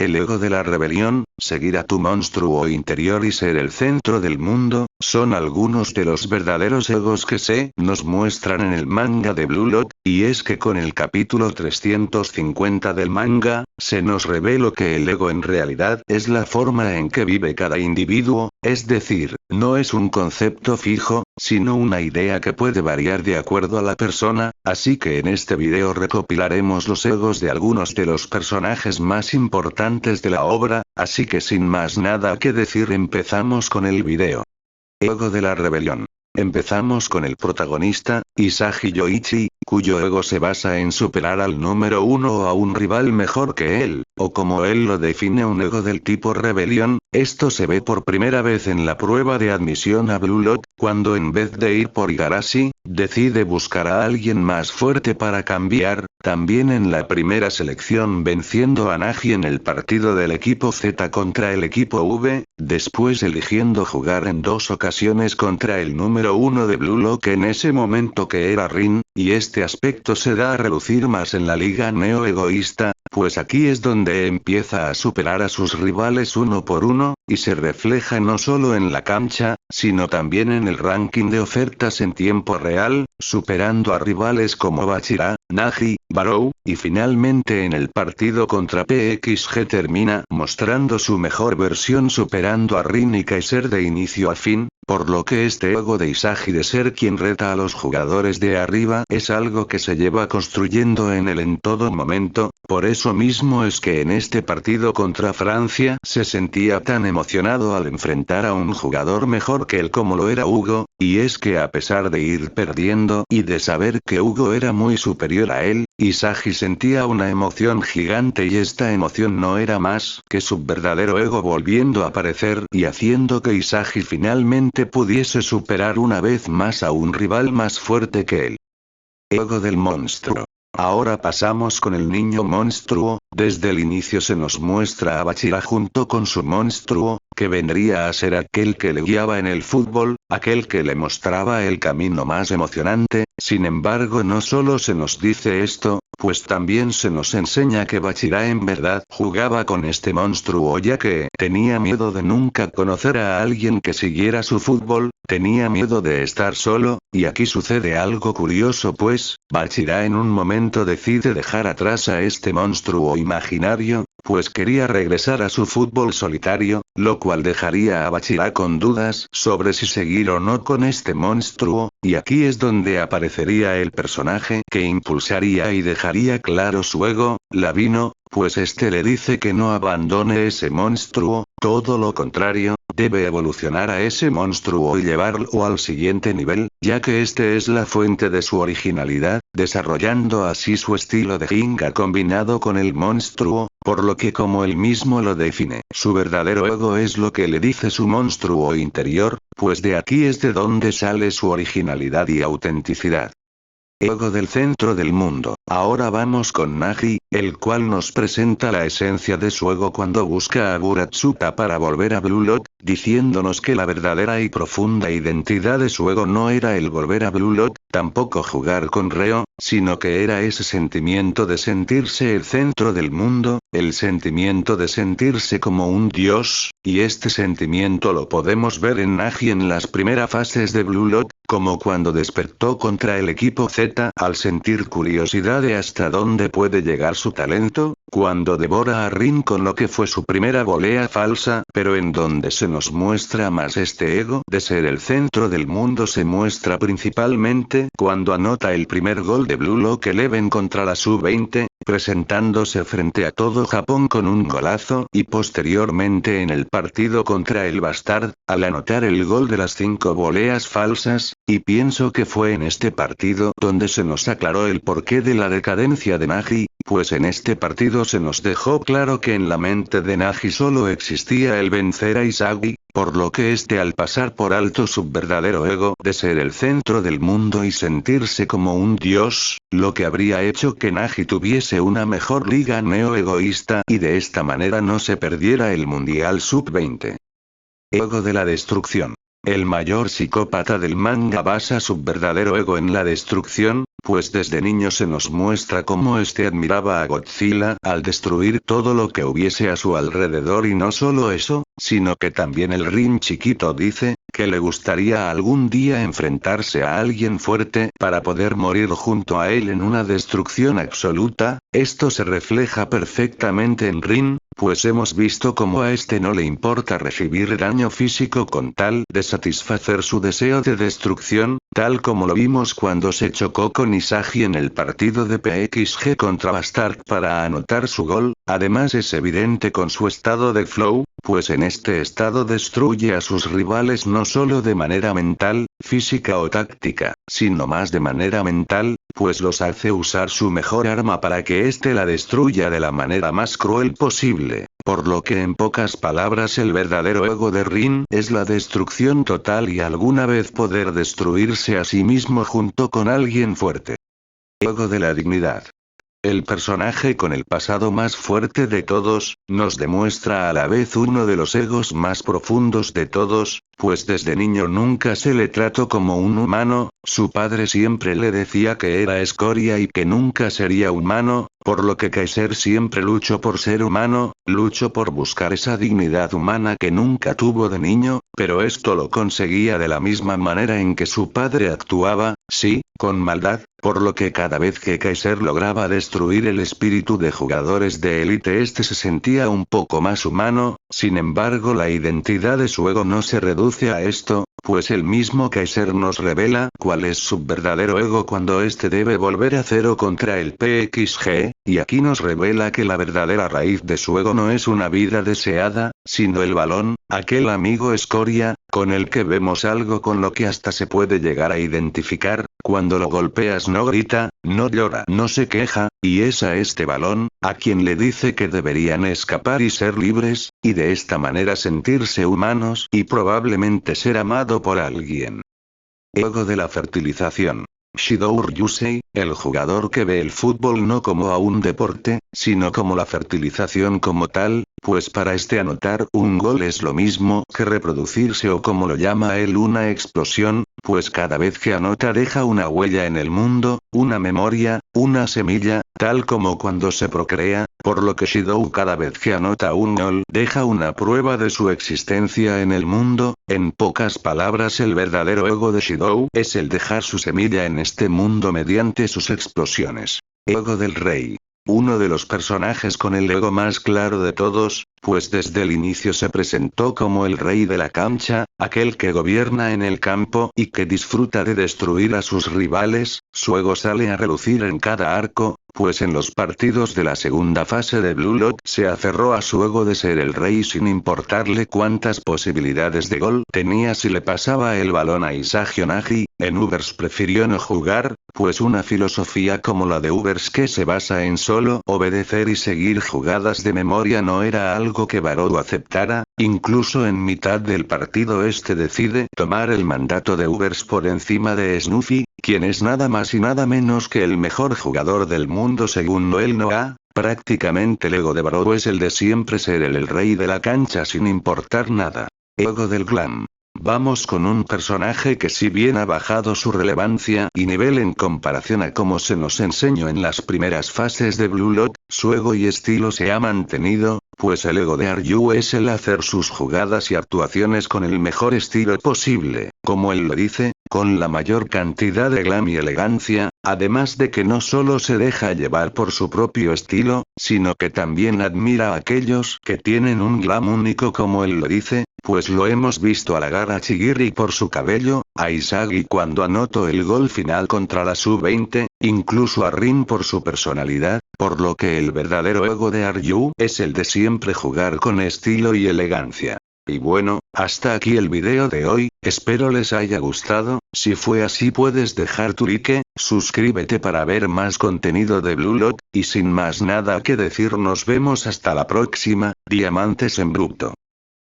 El ego de la rebelión, seguir a tu monstruo interior y ser el centro del mundo, son algunos de los verdaderos egos que se nos muestran en el manga de Blue Lock, y es que con el capítulo 350 del manga, se nos reveló que el ego en realidad es la forma en que vive cada individuo, es decir, no es un concepto fijo, sino una idea que puede variar de acuerdo a la persona, así que en este video recopilaremos los egos de algunos de los personajes más importantes de la obra, así que sin más nada que decir empezamos con el video. Ego de la rebelión. Empezamos con el protagonista, Isagi Yoichi, cuyo ego se basa en superar al número uno o a un rival mejor que él, o como él lo define un ego del tipo rebelión. Esto se ve por primera vez en la prueba de admisión a Blue Lock, cuando en vez de ir por Igarashi, decide buscar a alguien más fuerte para cambiar, también en la primera selección venciendo a Nagi en el partido del equipo Z contra el equipo V, después eligiendo jugar en 2 ocasiones contra el número 1 de Blue Lock en ese momento que era Rin, y este aspecto se da a relucir más en la liga Neo Egoísta, pues aquí es donde empieza a superar a sus rivales uno por uno, y se refleja no solo en la cancha, sino también en el ranking de ofertas en tiempo real, superando a rivales como Bachira, Nagi, Barou, y finalmente en el partido contra PXG termina mostrando su mejor versión superando a Rin y Kaiser de inicio a fin, por lo que este ego de Isagi de ser quien reta a los jugadores de arriba es algo que se lleva construyendo en él en todo momento, por eso mismo es que en este partido contra Francia se sentía tan emocionado al enfrentar a un jugador mejor que él como lo era Hugo, y es que a pesar de ir perdiendo y de saber que Hugo era muy superior a él, Isagi sentía una emoción gigante y esta emoción no era más que su verdadero ego volviendo a aparecer y haciendo que Isagi finalmente pudiese superar una vez más a un rival más fuerte que él. Ego del monstruo. Ahora pasamos con el niño monstruo, desde el inicio se nos muestra a Bachira junto con su monstruo, que vendría a ser aquel que le guiaba en el fútbol, aquel que le mostraba el camino más emocionante. Sin embargo no solo se nos dice esto, pues también se nos enseña que Bachira en verdad jugaba con este monstruo ya que tenía miedo de nunca conocer a alguien que siguiera su fútbol, tenía miedo de estar solo, y aquí sucede algo curioso pues, Bachira en un momento decide dejar atrás a este monstruo imaginario, pues quería regresar a su fútbol solitario, lo cual dejaría a Bachira con dudas sobre si seguir o no con este monstruo, y aquí es donde aparecería el personaje que impulsaría y dejaría claro su ego, Lavino, pues este le dice que no abandone ese monstruo, todo lo contrario, debe evolucionar a ese monstruo y llevarlo al siguiente nivel, ya que este es la fuente de su originalidad, desarrollando así su estilo de Ginga combinado con el monstruo, por lo que como él mismo lo define, su verdadero ego es lo que le dice su monstruo interior, pues de aquí es de donde sale su originalidad y autenticidad. Ego del centro del mundo. Ahora vamos con Nagi, el cual nos presenta la esencia de su ego cuando busca a Buratsuka para volver a Blue Lock, diciéndonos que la verdadera y profunda identidad de su ego no era el volver a Blue Lock, tampoco jugar con Reo, sino que era ese sentimiento de sentirse el centro del mundo, el sentimiento de sentirse como un dios, y este sentimiento lo podemos ver en Nagi en las primeras fases de Blue Lock, como cuando despertó contra el equipo Z al sentir curiosidad de hasta dónde puede llegar su talento, cuando devora a Rin con lo que fue su primera volea falsa, pero en donde se nos muestra más este ego de ser el centro del mundo se muestra principalmente cuando anota el primer gol de Blue Lock Eleven contra la Sub-20, presentándose frente a todo Japón con un golazo y posteriormente en el partido contra el Bastard, al anotar el gol de las 5 voleas falsas, y pienso que fue en este partido donde se nos aclaró el porqué de la decadencia de Nagi, pues en este partido se nos dejó claro que en la mente de Nagi solo existía el vencer a Isagi, por lo que este al pasar por alto su verdadero ego de ser el centro del mundo y sentirse como un dios, lo que habría hecho que Nagi tuviese una mejor liga neo egoísta y de esta manera no se perdiera el Mundial Sub-20. Ego de la destrucción. El mayor psicópata del manga basa su verdadero ego en la destrucción, pues desde niño se nos muestra cómo este admiraba a Godzilla al destruir todo lo que hubiese a su alrededor, y no solo eso, sino que también el Rin chiquito dice, que le gustaría algún día enfrentarse a alguien fuerte para poder morir junto a él en una destrucción absoluta. Esto se refleja perfectamente en Rin, pues hemos visto cómo a este no le importa recibir daño físico con tal de satisfacer su deseo de destrucción, tal como lo vimos cuando se chocó con Isagi en el partido de PXG contra Bastard para anotar su gol. Además es evidente con su estado de flow, pues en este estado destruye a sus rivales no solo de manera mental, física o táctica, sino más de manera mental, pues los hace usar su mejor arma para que éste la destruya de la manera más cruel posible. Por lo que en pocas palabras el verdadero ego de Rin es la destrucción total y alguna vez poder destruirse a sí mismo junto con alguien fuerte. Ego de la dignidad. El personaje con el pasado más fuerte de todos, nos demuestra a la vez uno de los egos más profundos de todos, pues desde niño nunca se le trató como un humano, su padre siempre le decía que era escoria y que nunca sería humano, por lo que Kaiser siempre luchó por ser humano, luchó por buscar esa dignidad humana que nunca tuvo de niño, pero esto lo conseguía de la misma manera en que su padre actuaba, sí, con maldad, por lo que cada vez que Kaiser lograba destruir el espíritu de jugadores de élite este se sentía un poco más humano. Sin embargo la identidad de su ego no se reduce a esto, pues el mismo Kaiser nos revela cuál es su verdadero ego cuando este debe volver a cero contra el PXG, y aquí nos revela que la verdadera raíz de su ego no es una vida deseada, sino el balón, aquel amigo escoria, con el que vemos algo con lo que hasta se puede llegar a identificar. Cuando lo golpeas no grita, no llora, no se queja, y es a este balón, a quien le dice que deberían escapar y ser libres, y de esta manera sentirse humanos y probablemente ser amado por alguien. Ego de la fertilización. Shidou Ryusei, el jugador que ve el fútbol no como a un deporte, sino como la fertilización como tal, pues para este anotar un gol es lo mismo que reproducirse o como lo llama él una explosión, pues cada vez que anota deja una huella en el mundo, una memoria, una semilla, tal como cuando se procrea, por lo que Shidou cada vez que anota un gol deja una prueba de su existencia en el mundo. En pocas palabras el verdadero ego de Shidou es el dejar su semilla en este mundo mediante sus explosiones. Ego del rey. Uno de los personajes con el ego más claro de todos, pues desde el inicio se presentó como el rey de la cancha, aquel que gobierna en el campo y que disfruta de destruir a sus rivales. Su ego sale a relucir en cada arco, pues en los partidos de la segunda fase de Blue Lock se aferró a su ego de ser el rey sin importarle cuántas posibilidades de gol tenía si le pasaba el balón a Isagi Onagi. En Ubers prefirió no jugar, pues una filosofía como la de Ubers que se basa en solo obedecer y seguir jugadas de memoria no era algo que Barou aceptara. Incluso en mitad del partido este decide tomar el mandato de Ubers por encima de Snuffy, quien es nada más y nada menos que el mejor jugador del mundo según Noel Noah. Prácticamente el ego de Barou es el de siempre ser el rey de la cancha sin importar nada. Ego del glam. Vamos con un personaje que si bien ha bajado su relevancia y nivel en comparación a como se nos enseñó en las primeras fases de Blue Lock, su ego y estilo se ha mantenido, pues el ego de Aryu es el hacer sus jugadas y actuaciones con el mejor estilo posible, como él lo dice, con la mayor cantidad de glam y elegancia, además de que no solo se deja llevar por su propio estilo, sino que también admira a aquellos que tienen un glam único como él lo dice, pues lo hemos visto halagar a Chigiri por su cabello, a Isagi cuando anotó el gol final contra la Sub-20, incluso a Rin por su personalidad, por lo que el verdadero ego de Aryu es el de siempre jugar con estilo y elegancia. Y bueno, hasta aquí el video de hoy, espero les haya gustado. Si fue así puedes dejar tu like, suscríbete para ver más contenido de Blue Lock, y sin más nada que decir nos vemos hasta la próxima, Diamantes en Bruto.